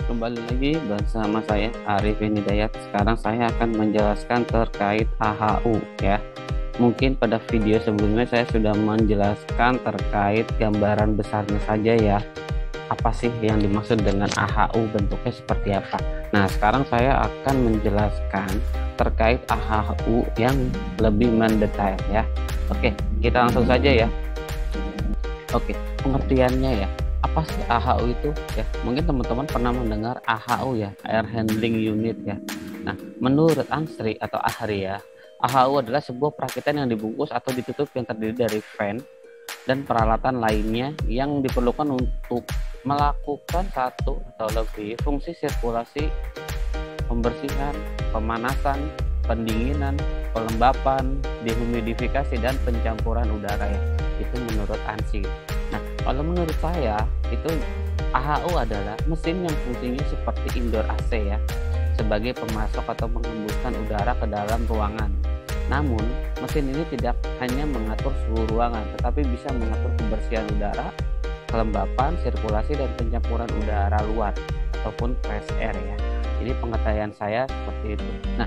Kembali lagi bersama saya Arifin Hidayat. Sekarang saya akan menjelaskan terkait AHU ya. Mungkin pada video sebelumnya saya sudah menjelaskan terkait gambaran besarnya saja ya. Apa sih yang dimaksud dengan AHU, bentuknya seperti apa. Nah, sekarang saya akan menjelaskan terkait AHU yang lebih mendetail ya. Oke, kita langsung saja ya. Oke, pengertiannya ya. Apa sih AHU itu ya? Mungkin teman-teman pernah mendengar AHU ya, Air Handling Unit ya. Nah, menurut Ansri atau Ahri ya, AHU adalah sebuah perakitan yang dibungkus atau ditutup yang terdiri dari fan dan peralatan lainnya yang diperlukan untuk melakukan satu atau lebih fungsi sirkulasi, pembersihan, pemanasan, pendinginan, pelembapan, dehumidifikasi, dan pencampuran udara ya. Itu menurut Ansri. Nah, kalau menurut saya itu AHU adalah mesin yang fungsinya seperti indoor AC ya, sebagai pemasok atau menghembuskan udara ke dalam ruangan. Namun, mesin ini tidak hanya mengatur suhu ruangan, tetapi bisa mengatur kebersihan udara, kelembapan, sirkulasi, dan pencampuran udara luar ataupun fresh air ya. Jadi pengetahuan saya seperti itu. Nah,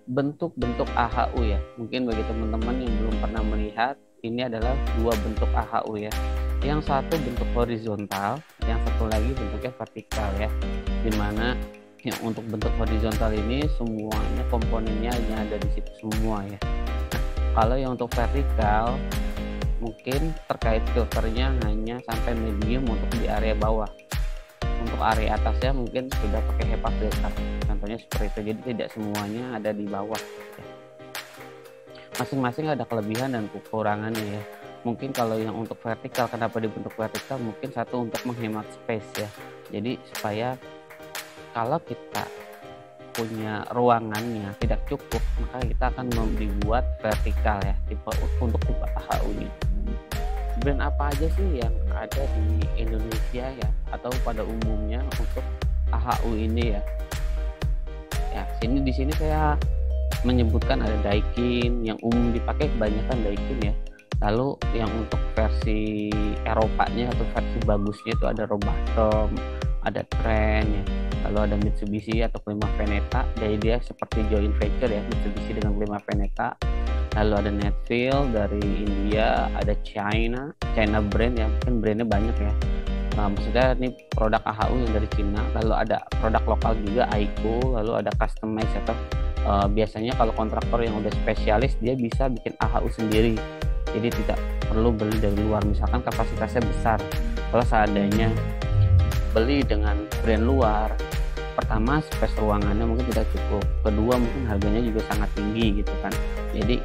bentuk-bentuk AHU ya, mungkin bagi teman-teman yang belum pernah melihat, ini adalah dua bentuk AHU ya. Yang satu bentuk horizontal, yang satu lagi bentuknya vertikal ya. Dimana yang untuk bentuk horizontal ini semuanya komponennya hanya ada di situ semua ya. Nah, kalau yang untuk vertikal mungkin terkait filternya hanya sampai medium untuk di area bawah. Untuk area atasnya mungkin sudah pakai HEPA filter. Contohnya seperti itu. Jadi tidak semuanya ada di bawah. Masing-masing ada kelebihan dan kekurangannya ya. Mungkin kalau yang untuk vertikal, kenapa dibentuk vertikal? Mungkin satu untuk menghemat space ya. Jadi supaya kalau kita punya ruangannya tidak cukup, maka kita akan dibuat vertikal ya, untuk tipe AHU ini. Brand apa aja sih yang ada di Indonesia ya, atau pada umumnya untuk AHU ini ya? Ya, di sini saya menyebutkan ada Daikin, yang umum dipakai kebanyakan Daikin ya. Lalu yang untuk versi Eropanya atau versi bagusnya itu ada Robatom, ada Trend ya. Lalu ada Mitsubishi atau Klima Veneta, jadi dia seperti joint venture ya, Mitsubishi dengan Klima Veneta. Lalu ada Netfield dari India, ada China brand ya, mungkin brandnya banyak ya. Nah, maksudnya ini produk AHU yang dari Cina. Lalu ada produk lokal juga Aiko, lalu ada Customize atau biasanya kalau kontraktor yang udah spesialis dia bisa bikin AHU sendiri. Jadi tidak perlu beli dari luar, misalkan kapasitasnya besar. Kalau seandainya beli dengan brand luar, pertama space ruangannya mungkin tidak cukup, kedua mungkin harganya juga sangat tinggi gitu kan. Jadi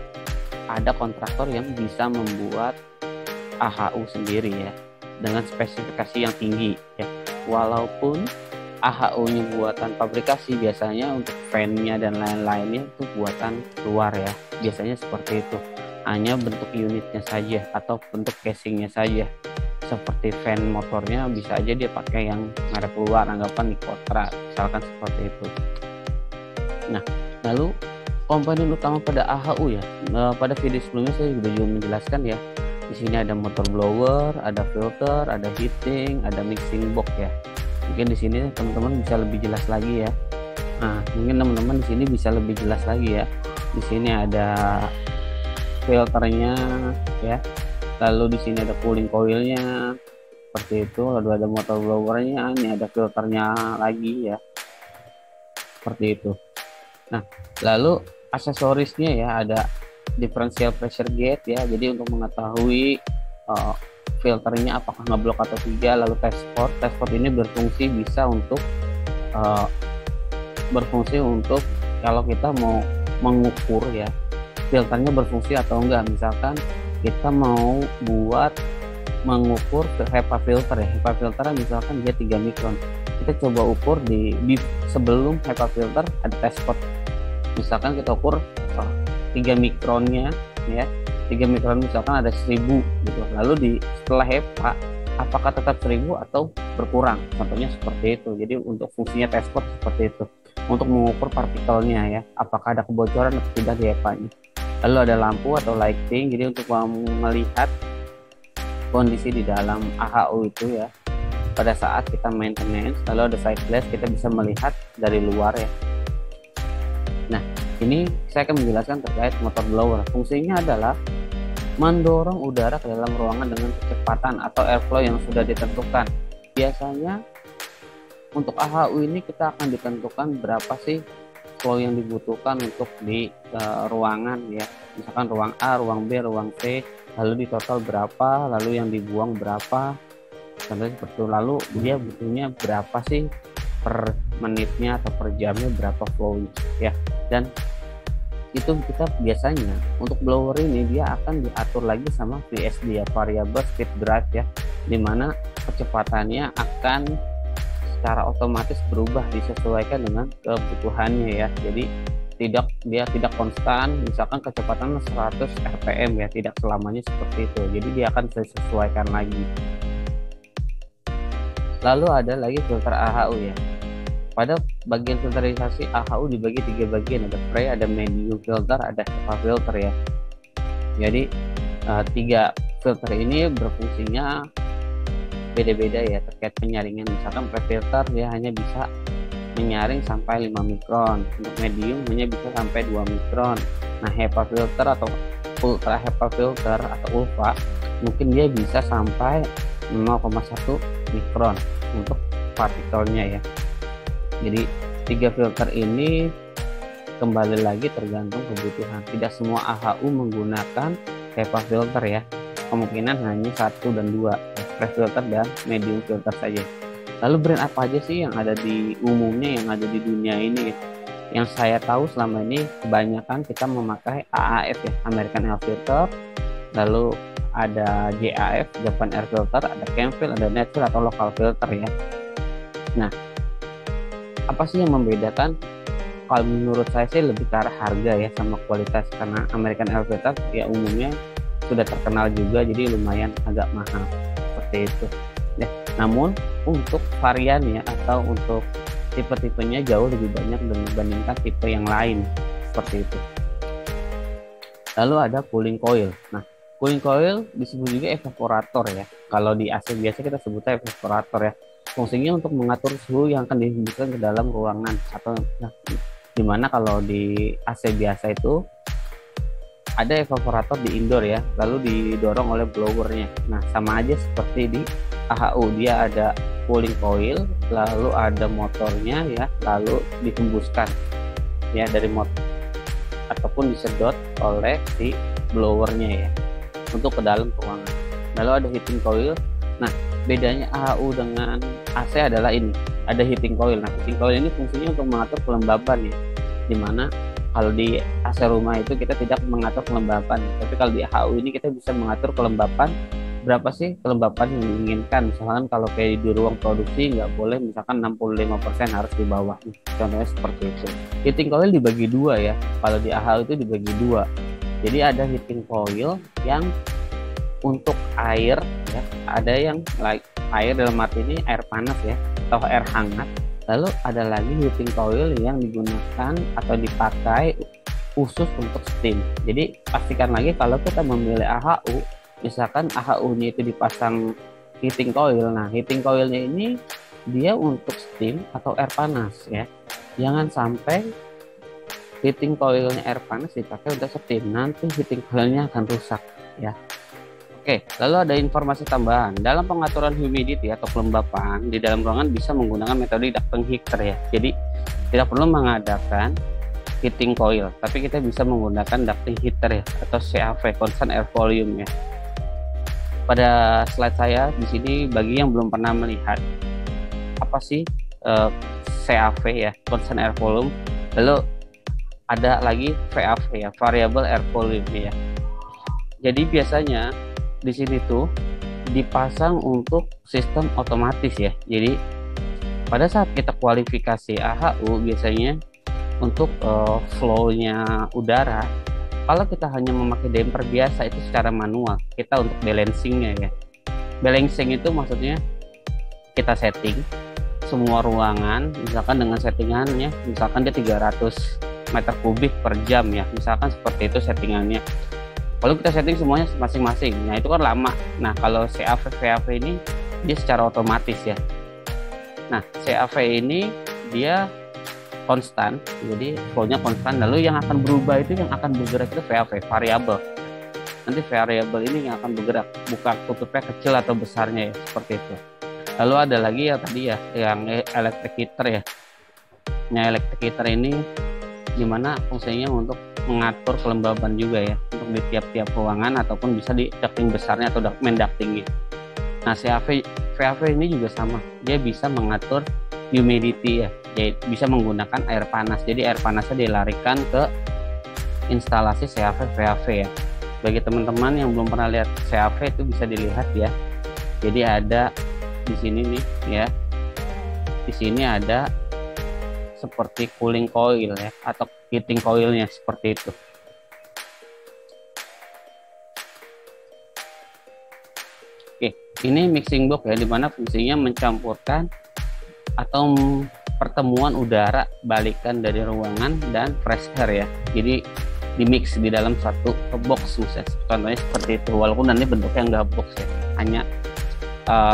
ada kontraktor yang bisa membuat AHU sendiri ya, dengan spesifikasi yang tinggi ya. Walaupun AHU-nya buatan pabrikasi, biasanya untuk fan-nya dan lain-lainnya itu buatan luar ya. Biasanya seperti itu. Hanya bentuk unitnya saja atau bentuk casingnya saja. Seperti fan motornya bisa aja dia pakai yang merek luar, anggapan Nikotra, misalkan seperti itu. Nah, lalu komponen utama pada AHU ya. Pada video sebelumnya saya juga menjelaskan ya. Di sini ada motor blower, ada filter, ada heating, ada mixing box ya. Mungkin di sini teman-teman bisa lebih jelas lagi ya. Nah, mungkin teman-teman di sini bisa lebih jelas lagi ya. Di sini ada filternya ya. Lalu di sini ada cooling coilnya seperti itu. Lalu ada motor blowernya, ini ada filternya lagi ya. Seperti itu. Nah, lalu aksesorisnya ya, ada differential pressure gauge ya. Jadi untuk mengetahui filternya apakah ngeblok atau tidak. Lalu test port ini berfungsi untuk kalau kita mau mengukur ya filternya berfungsi atau enggak. Misalkan kita mau mengukur HEPA filter ya, HEPA filter misalkan dia 3 mikron, kita coba ukur di sebelum HEPA filter ada test port, misalkan kita ukur 3 mikronnya ya, 3 mikron misalkan ada 1000 gitu. Lalu setelah HEPA apakah tetap 1000 atau berkurang, contohnya seperti itu. Jadi untuk fungsinya test port seperti itu, untuk mengukur partikelnya ya, apakah ada kebocoran atau tidak di HEPA-nya. Lalu ada lampu atau lighting, jadi untuk melihat kondisi di dalam AHU itu ya. pada saat kita maintenance, lalu ada side glass, kita bisa melihat dari luar ya. Nah, ini saya akan menjelaskan terkait motor blower. Fungsinya adalah mendorong udara ke dalam ruangan dengan kecepatan atau airflow yang sudah ditentukan. Biasanya untuk AHU ini kita akan ditentukan berapa sih flow yang dibutuhkan untuk di ruangan ya. Misalkan ruang A, ruang B, ruang C, lalu di total berapa, lalu yang dibuang berapa. Contohnya seperti itu. Lalu dia butuhnya berapa sih per menitnya atau per jamnya, berapa flow ya. Dan itu kita biasanya untuk blower ini dia akan diatur lagi sama VSD ya, variable speed drive ya, dimana kecepatannya akan secara otomatis berubah disesuaikan dengan kebutuhannya ya. Jadi dia tidak konstan, misalkan kecepatan 100 rpm ya, tidak selamanya seperti itu. Jadi dia akan disesuaikan lagi. Lalu ada lagi filter AHU ya. Pada bagian filterisasi AHU dibagi 3 bagian, ada spray, ada medium filter, ada HEPA filter ya. Jadi 3 filter ini berfungsinya beda-beda ya terkait penyaringan. Misalkan pre-filter dia hanya bisa menyaring sampai 5 mikron, untuk medium hanya bisa sampai 2 mikron. Nah, HEPA filter atau ultra HEPA filter atau ULFA mungkin dia bisa sampai 0,1 mikron untuk partikelnya ya. Jadi 3 filter ini kembali lagi tergantung kebutuhan. Tidak semua AHU menggunakan HEPA filter ya. Kemungkinan hanya 1 dan 2, spray filter dan medium filter saja. Lalu brand apa aja sih yang ada di umumnya, yang ada di dunia ini ya? Yang saya tahu selama ini kebanyakan kita memakai AAF ya, American Air Filter. Lalu ada JAF, Japan Air Filter, ada Chemfil, ada Netfil atau local filter ya. Nah, apa sih yang membedakan? Kalau menurut saya sih lebih ke arah harga ya sama kualitas, karena American Air Filter ya umumnya sudah terkenal juga, jadi lumayan agak mahal seperti itu ya. Namun untuk variannya atau untuk tipe-tipenya jauh lebih banyak dibandingkan tipe yang lain seperti itu. Lalu ada cooling coil. Nah, cooling coil disebut juga evaporator ya. Kalau di AC biasa kita sebutnya evaporator ya. Fungsinya untuk mengatur suhu yang akan dihembuskan ke dalam ruangan, atau dimana kalau di AC biasa itu ada evaporator di indoor ya, lalu didorong oleh blowernya. Nah, sama aja seperti di AHU, dia ada cooling coil, lalu ada motornya ya, lalu dihembuskan ya dari motor ataupun disedot oleh si blowernya ya untuk ke dalam ruangan. Lalu ada heating coil. Nah, bedanya AHU dengan AC adalah ini, ada heating coil. Nah, heating coil ini fungsinya untuk mengatur kelembaban ya, dimana kalau di AC rumah itu kita tidak mengatur kelembapan, tapi kalau di AHU ini kita bisa mengatur kelembapan, berapa sih kelembapan yang diinginkan. Misalkan kalau kayak di ruang produksi nggak boleh, misalkan 65% harus di bawah, contohnya seperti itu. Heating coil dibagi 2 ya, kalau di AHU itu dibagi 2. Jadi ada heating coil yang untuk air ya, ada yang air dalam arti ini air panas ya, atau air hangat. Lalu ada lagi heating coil yang digunakan atau dipakai khusus untuk steam. Jadi pastikan lagi kalau kita memilih AHU, misalkan AHU-nya itu dipasang heating coil. Nah, heating coilnya ini dia untuk steam atau air panas ya. Jangan sampai heating coilnya air panas dipakai untuk steam, nanti heating coilnya akan rusak ya. Oke, lalu ada informasi tambahan. Dalam pengaturan humidity atau kelembapan di dalam ruangan bisa menggunakan metode ducting heater ya. Jadi tidak perlu mengadakan heating coil, tapi kita bisa menggunakan ducting heater ya, atau CAV, constant air volume ya. Pada slide saya di sini, bagi yang belum pernah melihat apa sih CAV ya, constant air volume. Lalu ada lagi VAV ya, variable air volume ya. Jadi biasanya di sini tuh dipasang untuk sistem otomatis ya. Jadi pada saat kita kualifikasi AHU biasanya untuk flow-nya udara, kalau kita hanya memakai damper biasa itu secara manual, kita untuk balancingnya ya. Balancing itu maksudnya kita setting semua ruangan, misalkan dengan settingannya, misalkan dia 300 meter kubik per jam ya, misalkan seperti itu settingannya. Kalau kita setting semuanya masing-masing, nah itu kan lama. Nah, kalau CAV VAV ini dia secara otomatis ya. Nah, CAV ini dia konstan, jadi flow-nya konstan. Lalu yang akan berubah itu, yang akan bergerak itu VAV, variabel. Nanti variabel ini yang akan bergerak, buka tutupnya kecil atau besarnya ya, seperti itu. Lalu ada lagi ya tadi ya, yang electric heater ya. Nah, electric heater ini gimana fungsinya untuk mengatur kelembaban juga ya, untuk di tiap-tiap ruangan ataupun bisa di ducting besarnya atau main ductingnya. Nah, VAV ini juga sama, dia bisa mengatur humidity ya, jadi bisa menggunakan air panas. Jadi air panasnya dilarikan ke instalasi VAV ya. Bagi teman-teman yang belum pernah lihat CAV itu bisa dilihat ya. Jadi ada di sini nih ya. Di sini ada seperti cooling coil ya, atau heating coilnya seperti itu. Oke, ini mixing box ya, dimana fungsinya mencampurkan atau pertemuan udara balikan dari ruangan dan fresh air ya. Jadi di mix di dalam satu box misalnya, contohnya seperti itu, walaupun nanti bentuknya nggak box ya, hanya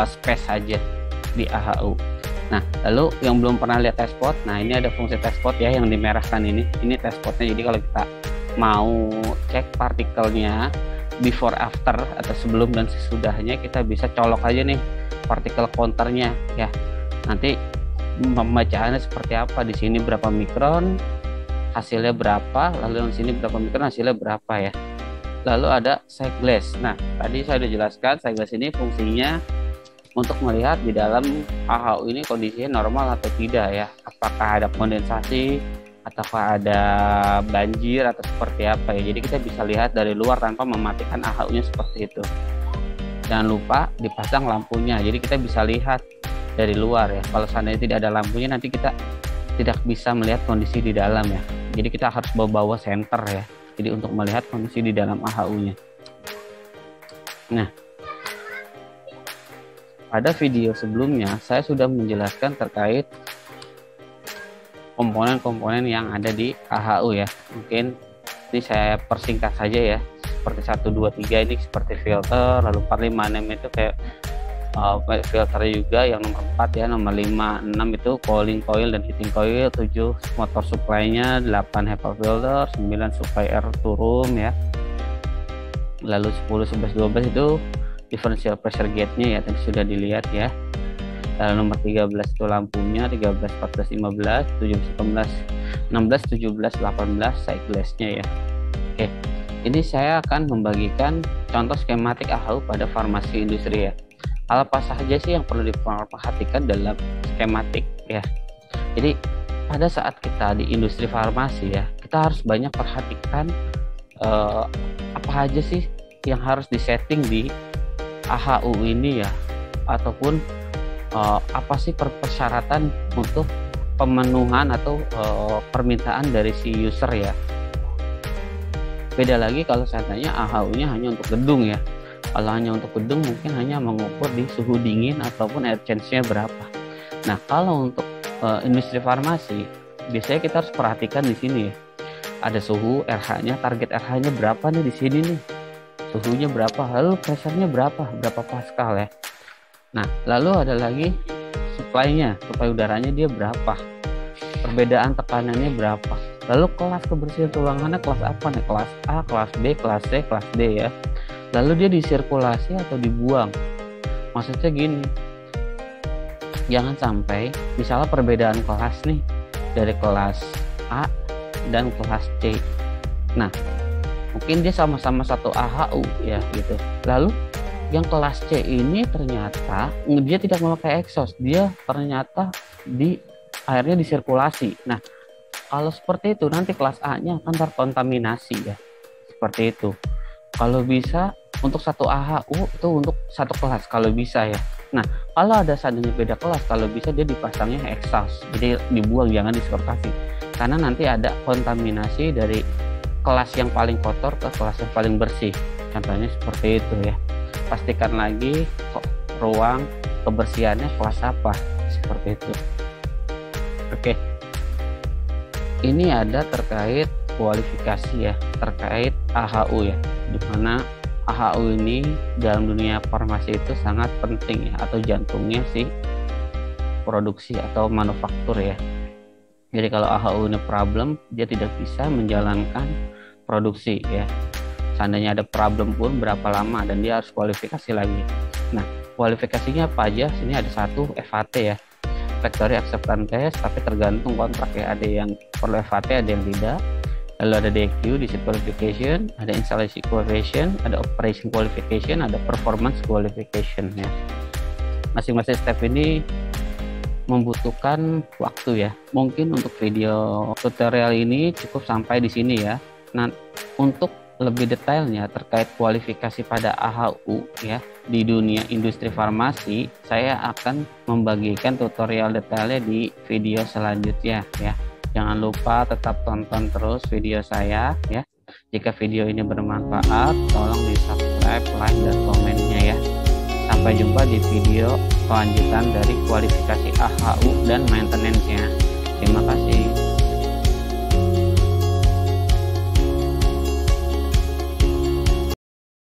space saja di AHU. Nah, lalu yang belum pernah lihat test pot, nah ini ada fungsi test pot ya yang dimerahkan ini test potnya. Jadi kalau kita mau cek partikelnya before after atau sebelum dan sesudahnya, kita bisa colok aja nih partikel counternya ya. Nanti pembacaannya seperti apa, di sini berapa mikron hasilnya berapa, lalu yang sini berapa mikron hasilnya berapa ya. Lalu ada sight glass. Nah, tadi saya sudah jelaskan sight glass ini fungsinya untuk melihat di dalam AHU ini kondisinya normal atau tidak ya, apakah ada kondensasi ataukah ada banjir atau seperti apa ya. Jadi kita bisa lihat dari luar tanpa mematikan AHU-nya seperti itu. Jangan lupa dipasang lampunya, jadi kita bisa lihat dari luar ya. Kalau seandainya tidak ada lampunya, nanti kita tidak bisa melihat kondisi di dalam ya. Jadi kita harus bawa senter ya, jadi untuk melihat kondisi di dalam AHU-nya. Nah, pada video sebelumnya saya sudah menjelaskan terkait komponen-komponen yang ada di AHU ya. Mungkin ini saya persingkat saja ya, seperti 1, 2, 3 ini seperti filter, lalu 4, 5, 6 itu kayak filter juga, yang nomor 4 ya, nomor 5, 6 itu cooling coil dan heating coil, 7 motor supply-nya, 8 HEPA filter, 9 supply air to room ya, lalu 10, 11, 12 itu differential pressure gauge-nya ya, tadi sudah dilihat ya. Lalu nomor 13 itu lampunya, 13, 14, 15, 17, 18, 16, 17, 18 sight glass-nya ya. Oke, ini saya akan membagikan contoh skematik AHU pada farmasi industri ya. Hal apa saja sih yang perlu diperhatikan dalam skematik ya. Jadi pada saat kita di industri farmasi ya, kita harus banyak perhatikan apa aja sih yang harus disetting di AHU ini ya, ataupun apa sih persyaratan untuk pemenuhan atau permintaan dari si user ya. Beda lagi kalau seandainya AHU-nya hanya untuk gedung ya. Kalau hanya untuk gedung mungkin hanya mengukur di suhu dingin ataupun air change-nya berapa. Nah, kalau untuk industri farmasi biasanya kita harus perhatikan di sini ya. Ada suhu RH-nya, target RH-nya berapa nih di sini nih. Suhunya berapa, lalu pressure-nya berapa pascal ya. Nah, lalu ada lagi supply-nya, supply udaranya dia berapa. Perbedaan tekanannya berapa. Lalu kelas kebersihan ruangannya kelas apa nih? Kelas A, kelas B, kelas C, kelas D ya. Lalu dia disirkulasi atau dibuang. Maksudnya gini, jangan sampai misalnya perbedaan kelas nih dari kelas A dan kelas C. Nah, mungkin dia sama-sama satu AHU ya gitu. Lalu yang kelas C ini ternyata dia tidak memakai exhaust, dia ternyata airnya disirkulasi. Nah, kalau seperti itu nanti kelas A-nya akan terkontaminasi ya, seperti itu. Kalau bisa untuk satu AHU itu untuk satu kelas kalau bisa ya. Nah, kalau ada seandainya beda kelas, kalau bisa dia dipasangnya exhaust, jadi dibuang, jangan disirkulasi, karena nanti ada kontaminasi dari kelas yang paling kotor ke kelas yang paling bersih. Contohnya seperti itu ya. Pastikan lagi ruang kebersihannya kelas apa, seperti itu. Oke, ini ada terkait kualifikasi ya, terkait AHU ya, dimana AHU ini dalam dunia farmasi itu sangat penting ya, atau jantungnya sih produksi atau manufaktur ya. Jadi kalau AHU ini problem, dia tidak bisa menjalankan produksi ya. Seandainya ada problem pun berapa lama dan dia harus kualifikasi lagi. Nah, kualifikasinya apa aja? Sini ada satu FAT ya, Factory Acceptance Test, tapi tergantung kontrak ya. Ada yang perlu FAT, ada yang tidak. Lalu ada DQ, Design Qualification, ada Installation Qualification, ada Operation Qualification, ada Performance Qualification ya. Masing-masing step ini membutuhkan waktu ya. Mungkin untuk video tutorial ini cukup sampai di sini ya. Nah, untuk lebih detailnya terkait kualifikasi pada AHU ya di dunia industri farmasi, saya akan membagikan tutorial detailnya di video selanjutnya ya. Jangan lupa tetap tonton terus video saya ya. Jika video ini bermanfaat, tolong di subscribe, like, dan komennya ya. Sampai jumpa di video kelanjutan dari kualifikasi AHU dan maintenance-nya.